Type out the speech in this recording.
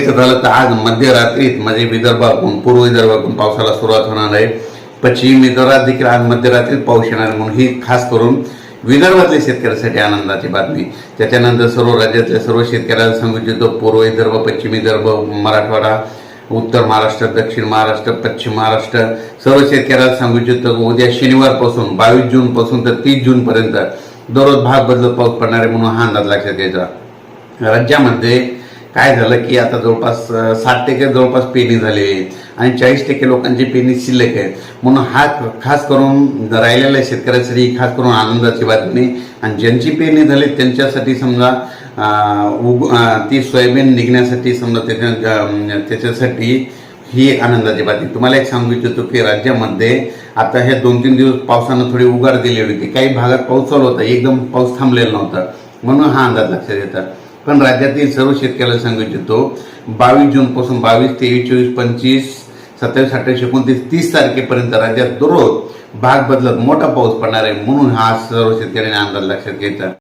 बघायचं झालं तर आज मध्यरात्रीत म्हणजे विदर्भातून पूर्व विदर्भातून पावसाला सुरुवात होणार आहे. पश्चिम विदर्भात देखील आज मध्यरात्रीत पाऊस येणार आहे, म्हणून ही खास करून विदर्भातल्या शेतकऱ्यांसाठी आनंदाची बातमी. त्याच्यानंतर सर्व राज्यातल्या सर्व शेतकऱ्यांना सांगू इच्छितो, पूर्व विदर्भ, पश्चिम विदर्भ, मराठवाडा, उत्तर महाराष्ट्र, दक्षिण महाराष्ट्र, पश्चिम महाराष्ट्र सर्व शेतकऱ्यांना सांगू इच्छितो, उद्या शनिवारपासून 22 जून पासून तर 30 जून पर्यंत दररोज भाग बदलत पाऊस पडणार आहे, म्हणून हा अंदाज लक्षात घ्यायचा. राज्यामध्ये काय झालं की आता जवळपास 60% जवळपास पेरणी झाली आहे आणि 40% लोकांची पेरणी शिल्लक आहे, म्हणून हा खास करून राहिलेल्या शेतकऱ्यांसाठी खास करून आनंदाची बातमी. आणि ज्यांची पेरणी झाली त्यांच्यासाठी समजा ती सोयाबीन निघण्यासाठी समजा त्याच्यासाठी ही आनंदाची बातमी. तुम्हाला एक सांगू इच्छितो की राज्यामध्ये आता हे 2-3 दिवस पावसानं थोडी उघाड दिली होती. काही भागात पाऊस चालू होता, एकदम पाऊस थांबलेला नव्हता, म्हणून हा अंदाज लक्षात येतात. पण राज्यातील सर्व शेतकऱ्याला सांगू इच्छितो, 22 जून पासून 22, 23, 24, 25, 27, 28, 29, 30 तारखेपर्यंत राज्यात दररोज भाग बदलत मोठा पाऊस पडणार आहे, म्हणून हा सर्व शेतकऱ्यांनी अंदाज लक्षात घ्यायचा.